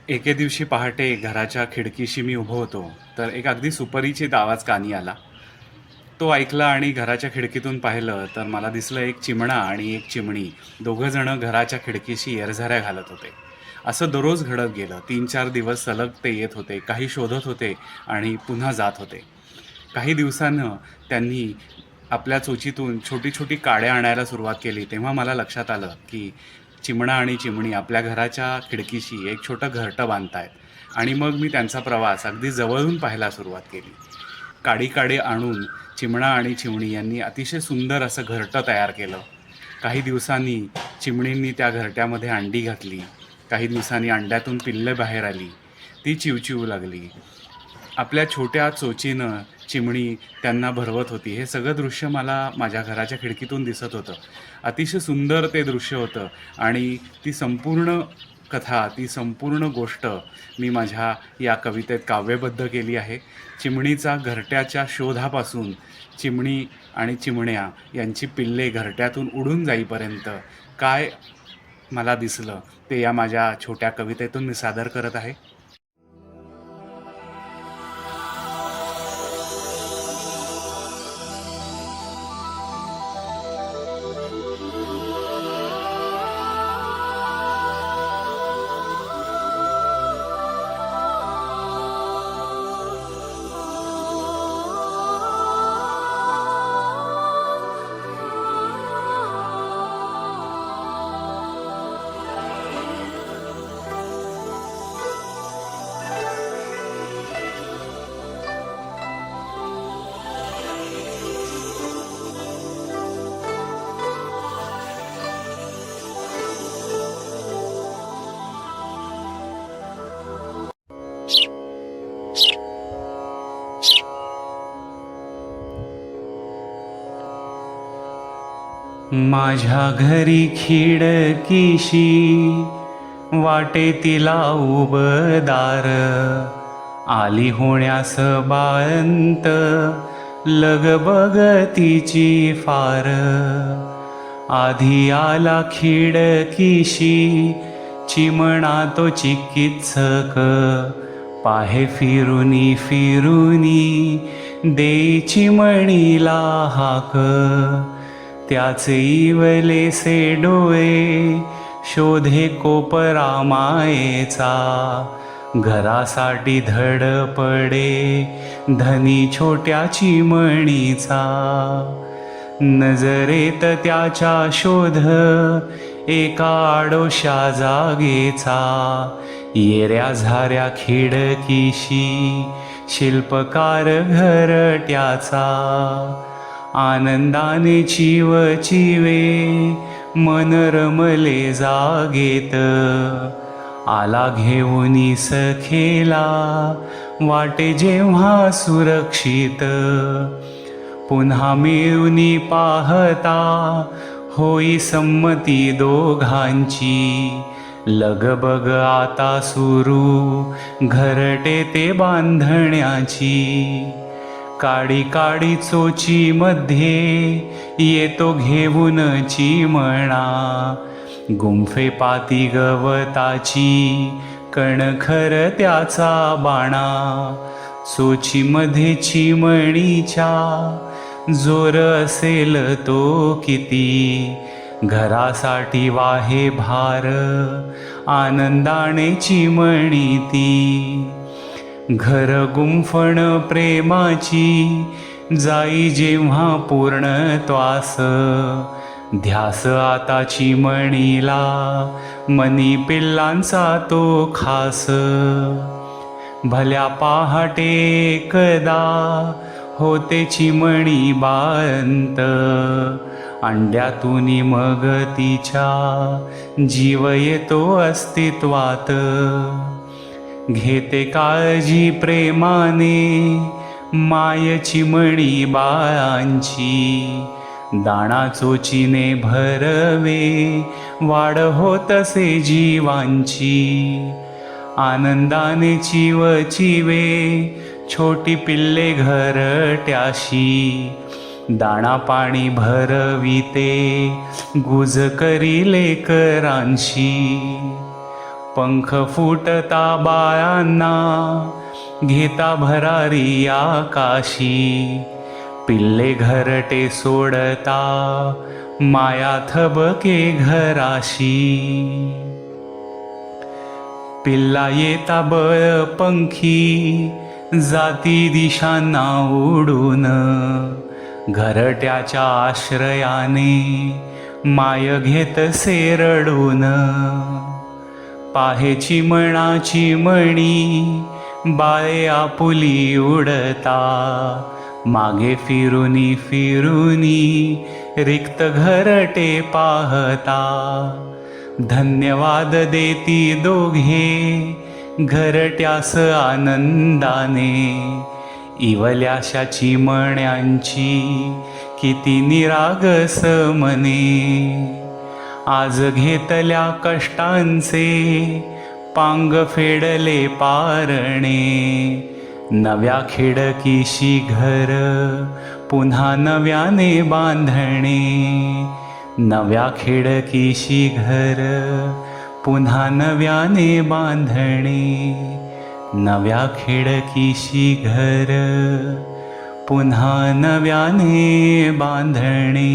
एके दिवशी पहाटे घराच्या खिडकीशी मी उभो होतो, तर एक अगदी सुपरिचित आवाज कानी आला. तो ऐकला आणि घराच्या खिडकीतून पाहिलं, तर मला दिसलं एक चिमणा आणि एक चिमणी दोघंजणं घराच्या खिडकीशी येरझाऱ्या घालत होते. असं दररोज घडत गेलं. 3-4 दिवस सलग ते येत होते. काही शोधत होते आणि पुन्हा जात होते. काही दिवसानं त्यांनी आपल्या चोचीतून छोटी-छोटी काड्या आणायला सुरुवात केली. तेव्हा मला लक्षात आलं, की चिमणा आणि चिमणी आपल्या घराच्या खिडकीशी एक छोटं घरटं बांधतायत. आणि मग मी त्यांचा प्रवास अगदी जवळून पाहायला सुरुवात केली. काडी आणून चिमणा आणि चिमणी यांनी अतिशय सुंदर असं घरटं तयार केलं. काही दिवसांनी चिमणींनी त्या घरट्यामध्ये अंडी घातली. काही दिवसांनी अंड्यातून पिल्लं बाहेर आली. ती चिवचिवू लागली. आपल्या छोट्या चोचीनं चिमणी त्यांना भरवत होती. हे सगळं दृश्य मला माझ्या घराच्या खिडकीतून दिसत होतं. अतिशय सुंदर ते दृश्य होतं आणि ती संपूर्ण कथा, ती संपूर्ण गोष्ट मी माझ्या या कवितेत काव्यबद्ध केली आहे. चिमणीचा घरट्याच्या शोधापासून चिमणी आणि चिमण्या यांची पिल्ले घरट्यातून उडून जाईपर्यंत काय मला दिसलं, ते या माझ्या छोट्या कवितेतून मी सादर करत आहे. माझ्या घरी खिडकीशी वाटे तिला उबदार, आली होण्यास बाळंत लगबग तिची फार. आधी आला खिडकीशी चिमणा तो चिकित्सक, पाहे फिरुनी फिरुनी दे चिमणीला हाक. त्याचे इवलेसे डोळे शोधे कोपरा मायेचा, घरासाठी धडपडे धनी छोट्या चिमणीचा. नजरेत त्याच्या शोध एका आडोशा जागेचा, येऱ्या झाऱ्या खिडकीशी शिल्पकार घरट्याचा. आनंदाने चिवचिवे मन रमले जागेत, आला घेऊनी सखेला वाटे जेव्हा सुरक्षित. पुन्हा मिळूनी पाहता होई संमती दोघांची, लगबग आता सुरू घरटे ते बांधण्याची. काडी चोची मध्ये येतो घेऊन चिमणा, गुंफे पाती गवताची कणखर त्याचा बाणा. चोची मध्ये चिमणीच्या जोर असेल तो किती, घरासाठी वाहे भार आनंदाने चिमणी ती. घर गुंफण प्रेमाची जाई जेव्हा पूर्णत्वास, ध्यास आता चिमणीला मनी पिल्लांचा तो खास. भल्या पहाटे एकदा होते चिमणी बाळंत, अंड्यातून मग तिच्या जीव येतो अस्तित्वात. घेते काळजी प्रेमाने माय चिमणी बाळांची, दाणा चोचीने भरवे वाढ होतसे जीवांची. आनंदाने चिवचिवे छोटी पिल्ले घरट्याशी, दाणा पाणी भरविते गुज करी लेकरांशी. पंख फुटता बाळांना घेता भरारी आकाशी, पिल्ले घरटे सोडता माया थबके घराशी. पिल्ला येता बळ पंखी जाती दिशांना उडून, घरट्याच्या आश्रयाने माय घेत सेरडून. पाहे चिमणाची मणी बाळे आपुली उडता, मागे फिरुनी फिरुनी रिक्त घरटे पाहता. धन्यवाद देती दोघे घरट्यास आनंदाने, इवल्याशा चिमण्यांची किती निरागस मने. आज घेतल्या कष्टांचे पांग फेडले पारणे, नव्या खिडकीशी घर पुन्हा नव्याने बांधणे. नव्या खिडकीशी घर पुन्हा नव्याने बांधणे. नव्या खिडकीशी घर पुन्हा नव्याने बांधणे.